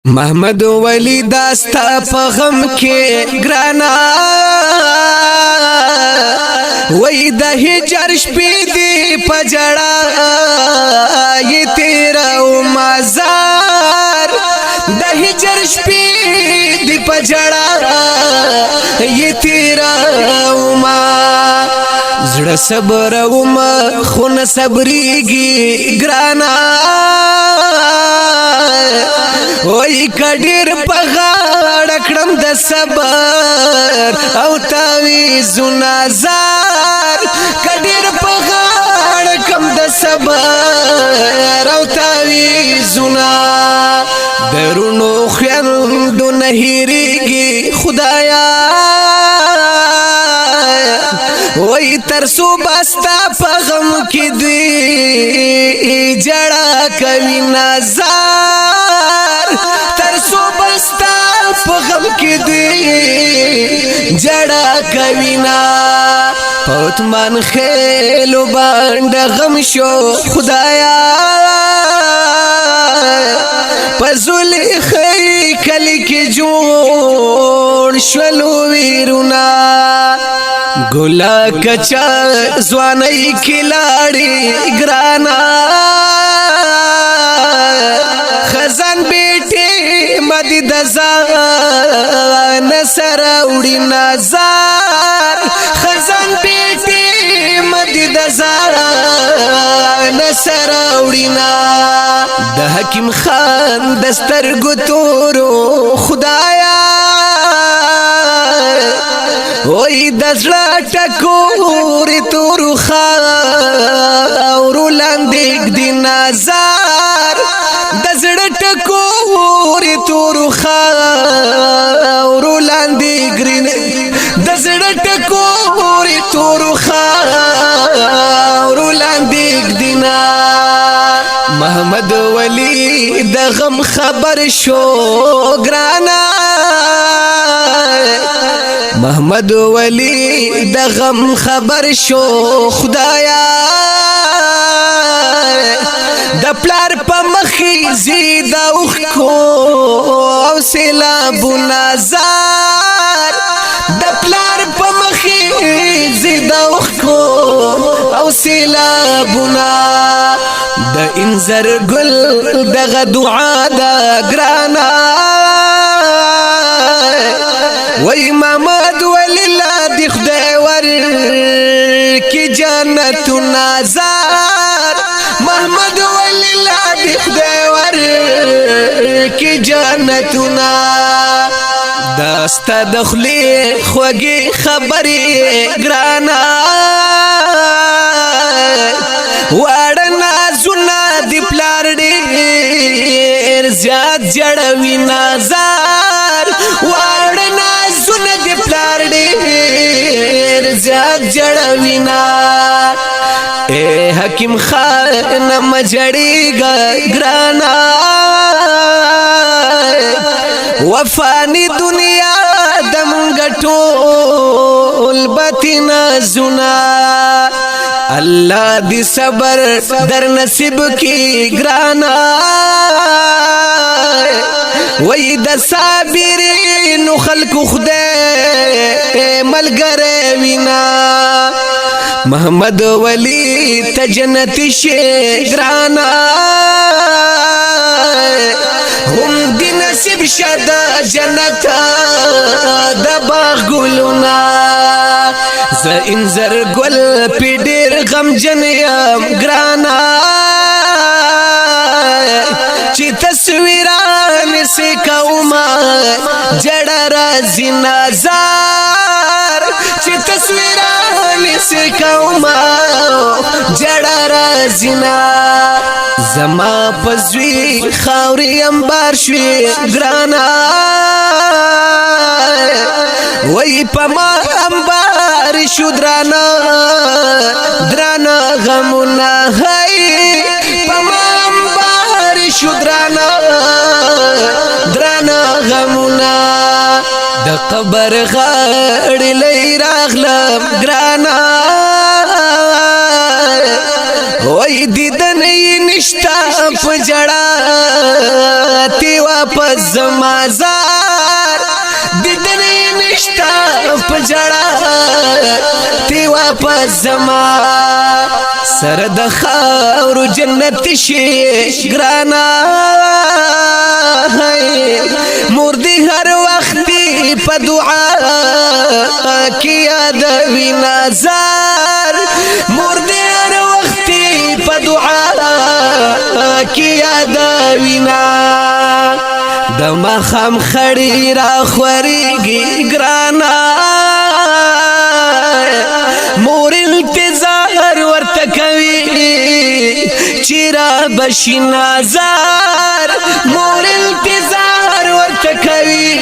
محمد ولی داستا په غم کې ګرانا وای د هجر شپې دی پجړا ی تیرا او مزار د هجر شپې دی پجړا ی تیرا او ما زړه صبر او ما خون صبرېږي ګرانا وای کډیر په غاړه کړم د صبر او تعویذ نظر کډیر په غاړه کړم د صبر او تعویذ درونو خیال دو نهیریږي خدایا وای ترسو بستا په غم کې دی جړه کوي نظر ترسو بستا په غم کې دی جړه کوي نا پوتمان خېلو باندې غم شو خدایا پزول خی کلی کې جوړ شلو ویرونا ګلا کچا ځواني کلاړي ګرانا خزان بیٹی مدی دزان سر اوڑی نظر خزان بیٹی مدی دزان سر اوڑی نا د حکیم خان دسترگو تورو خدایا وای دزړه ټکورې تورو خاورو لاندې دی نظر دزړه ټکورې تورو خاورو لاندې ګرین دزړه ټکورې تورو خاورو لاندې دینا محمد ولی د غم خبر شو ګرانا محمد ولی د غم خبر شو خدایا د پلار په مخې زید اوخ کو او سیلاب نظر د پلار په مخې زید اوخ کو او سیلاب د انذر ګل دغه دعا دا ګرانا وای محمد ولله دی خدای ور کی جنت نظر محمد ولله دی خدای ور کی جنت داستا دخلی خوږی خبرې ګرانا وړنا زونه دی پلار ډېر زیات جړوي نظر وړنا زونه دی پلار ډېر زیات جړوي نا اے حکیم خان مجړېږه ګرانا وفانی دنیا دمونږ ټول بتینا زونه الله دی صبر در نصیب کی ګرانا وای د صابرینو خلق خدای ملګری وینا محمد ولی ته جنت شي ګرانا هم دی نصیب شد جنت د باغ ګلونا ز انذر ګل پیډر غم جنیم ګرانا چې تصویران سے کوما جڑا راځي نظر چې تصویران سے کوما جڑا راځي نا زما پزوی خاوري انبار شوي ګرانا وای پما انبار شو درانا درانا غمنا هاي پما انبار شو درانا درانا غمنا د قبر غړ لې راغلم ګرانا وای دیدن نشتا پجڑا تی واپس زمازار دیدن نشتا پجڑا تی واپس زما سر د خاور جنت شي ګرانا مور دی هر وخت په دعا کې یاد وینا زار مور دی هر وخت په دعا کې یاد وینا د مخام خړی را خوريږي ګرانا مور انتظار ورته کوي چیرې بشي نظر مور انتظار ورته کوي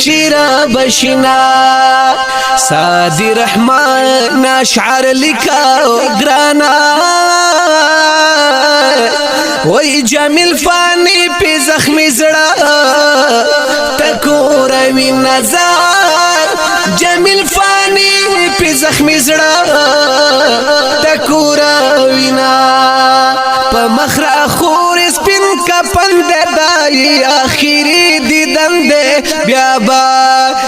چیرې بشي سادی رحمان اشعار لیکاو ګرانا وای جمیل فانی په زخمی زړه ټکور وی نظر جمیل فانی په زخمی زړه ټکور وینا په مخرا خور سپین کپن دای اخیری دیدن دے بیا با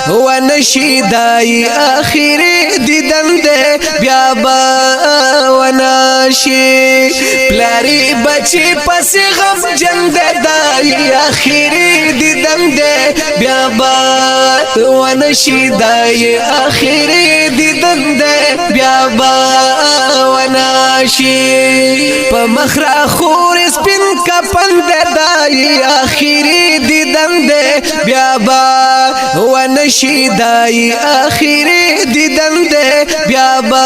ونشی دای اخیری دیدن دے بیا با ونشی پلاری بچی پس غم جند دای اخیری دیدن دے بیا با ونشی دای اخیری دیدن دے بیا با ونشی په مخرا خور سپین کپن دای اخیری دیدن دے بیا با ونشی دای اخیری دیدن دے بیا با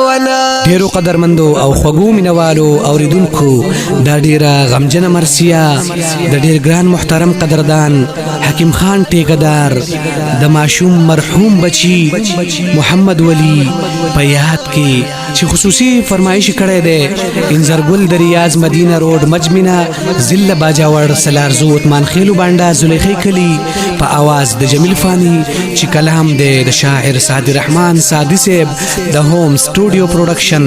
ونا ډیرو قدرمندو او خوږو مینوالو اوریدونکو دا ډیره غمجنه مرسیا د ډیر ګران محترم قدردان حکیم خان ټیکدار د ماشوم مرحوم بچی محمد ولی په یاد کې چې خصوصي فرمایش کړی دی انزرګل د ریاض مدینه روډ مجمنه ضلع باجاور سلارزو عثمان خیلو بانډا زلیخی کلی په आवाज د جمیل فانی چې کلام دی د شاعر سعدی رحمان سادی صاحب د هوم سټوډیو پروډکشن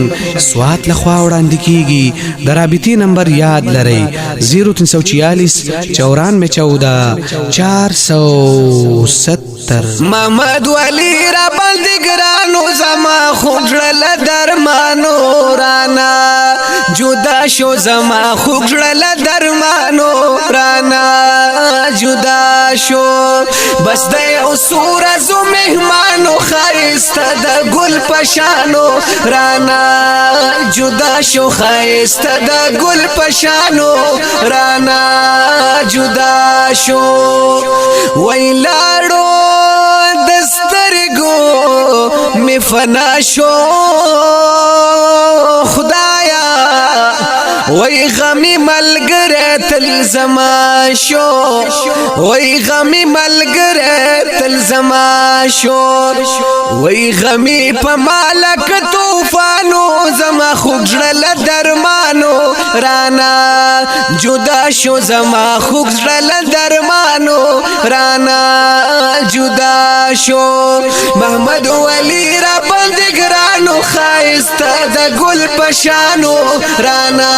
سوات لخوا وړاندې کیږي د رابطي نمبر یاد لرئ 0346 9414 470 محمد ولی را باندې ګرانو زما خوږړل درمانو رانا جدا شو زما خوږړل درمانو رانا جدا شو بس د اوسور زو مهمانو خایسته د ګل پشانو رانا جدا شو خایسته د ګل پشانو رانا جدا شو ویلاړو دسترګو می فنا شو خدایا وای غمی ملګری تل زما شو وای غمی ملګری تل زما شو وای غمی په مالک طوفانو زما خوږړل درمانو رانا جدا شو زما خوږړل درمانو رانا جدا شو محمد ولی را باندې ګرانو خایسته د ګل پشانو رانا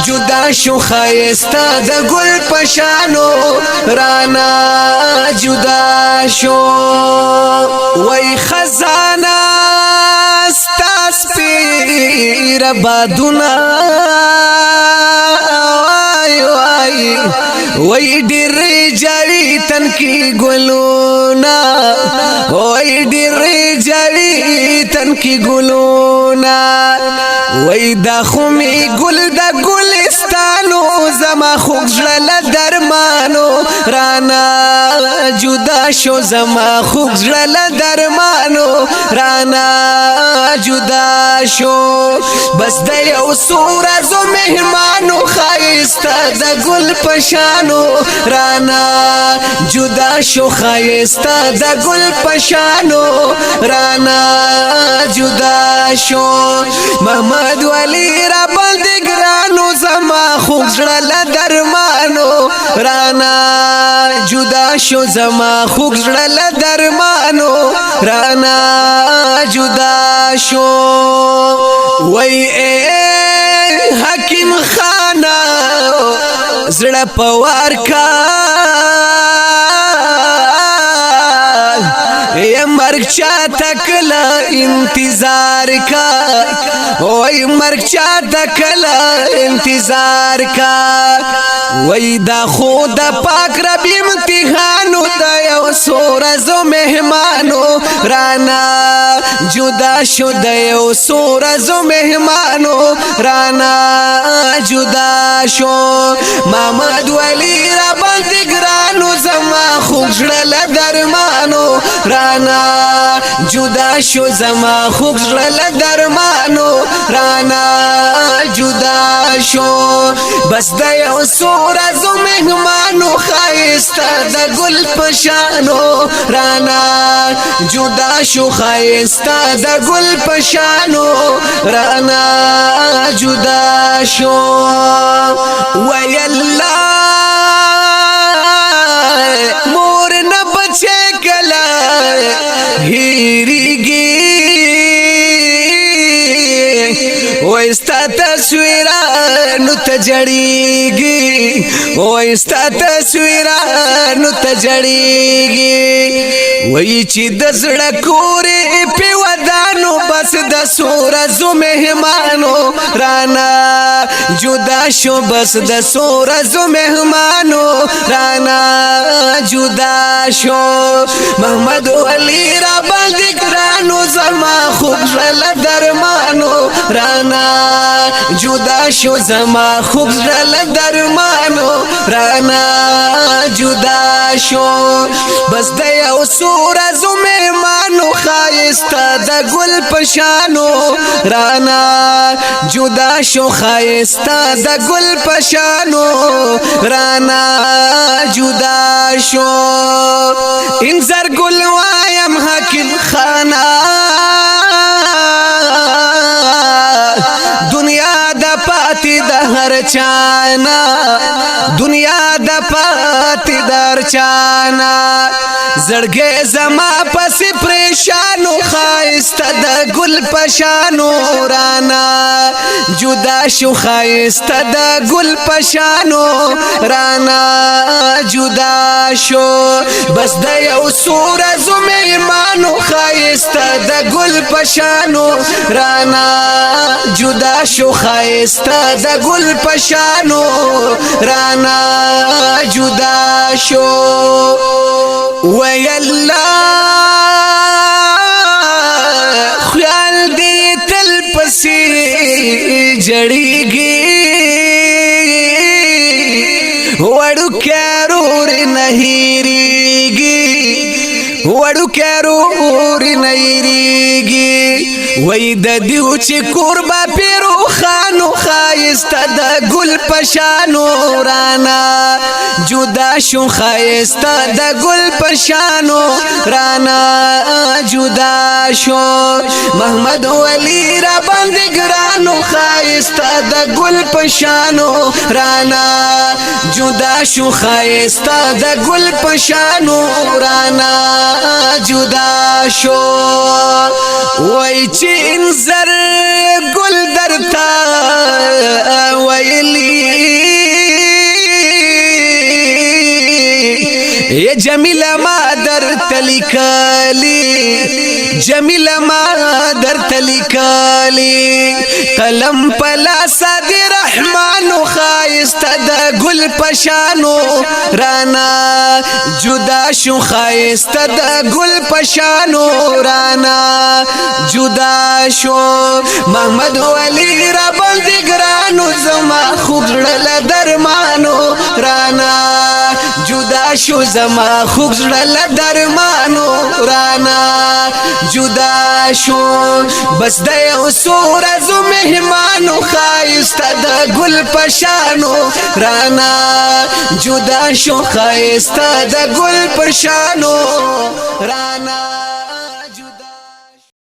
جدا شو خایسته د ګل پشانو رانا جدا شو وای خزانه ستاس پیر بادونا وای ډیر جوی تن کی ګلونا وای ډیر جوی تن کی ګلونا وای دا خومی ګل د ګلستانو زما خوږړل درمانو رانا جدا شو زما خوږړل درمانو رانا جدا شو بس د یو سورزو مهمانو خایسته د ګل پشانو رانا جدا شو خایسته د ګل پشانو رانا جدا شو محمد ولی را باندې ګرانو زما خوږړل درمانو رانا جدا شو زما خوږړل درمانو رانا جدا شو وای اے حکیم خانا زړه پوار کا یا مرگ چا تکلا انتظار کا وای مرگ چا تکلا انتظار کا وای دا خود پاک رب امتحانو دا یو سورزو مهمانو رانا جدا شو دا یو سورزو مهمانو رانا جدا شو محمد ولی را باندې ګرانو زما خوږ زړه درمانو رانا جدا شو زما خوږ زړه درمانو رانا جدا شو بس د یو سورزو مهمانو خایسته د ګل پشانو رانا جدا شو خایسته د ګل پشانو رانا جدا شو وای الله مور نه بچه کلا هیریږي وای ستا تصویرانو ته جړیږي وای ستا تصویرانو ته جړیږي وای چې د زړه کورې په ودانو بس د سورزو مهمانو رانا جدا شو بس د سورزو مهمانو رانا جدا شو محمد ولی را باندې ګرانو زما خوږ زړه درمانو رانا جدا شو زما خوږ زړه درمانو رانا جدا شو بس د یو سورزو مهمانو خایسته د ګل پشانو رانا جدا شو خایسته د ګل پشانو رانا جدا شو انزر ګل وایم حکیم خانا دنیا د پاتې د هر چانا دنیا د پاتې د هر چانا زړګې زما پس پریشانو خایسته د ګل پشانو رانا جدا شو خایسته د ګل پشانو رانا جدا شو بس د یو سورزو مهمانو خایسته د ګل پشانو رانا جدا شو خایسته د ګل پشانو رانا جدا شو وای الله خیال دې تل پسې جړیږي وړو کارور نه هېریږي وړو کارور نه هېریږي وای د دیو چې قربا پیرو خانو خایسته د ګل پشانو رانا جدا شو خایسته د ګل پشانو رانا جدا شو محمد ولی را باندې ګرانو خایسته د ګل پشانو رانا جدا شو خایسته د ګل پشانو رانا جدا شو وای چې انزر ګل درتا ویلی یا جمیل ما در تلیکالی جمیل ما در تلیکالی قلم پلا ساد رحمانو خایسته د ګل پشانو رانا جدا شو خایسته د ګل پشانو رانا جدا شو محمد ولی را باندې ګرانو زما خوږ زړه درمانو رانا جدا شو زما خوږ زړه درمانو رانا جدا شو بس د یو سورزو مهمانو خایسته د ګل پشانو رانا جدا شو خایسته د ګل پشانو رانا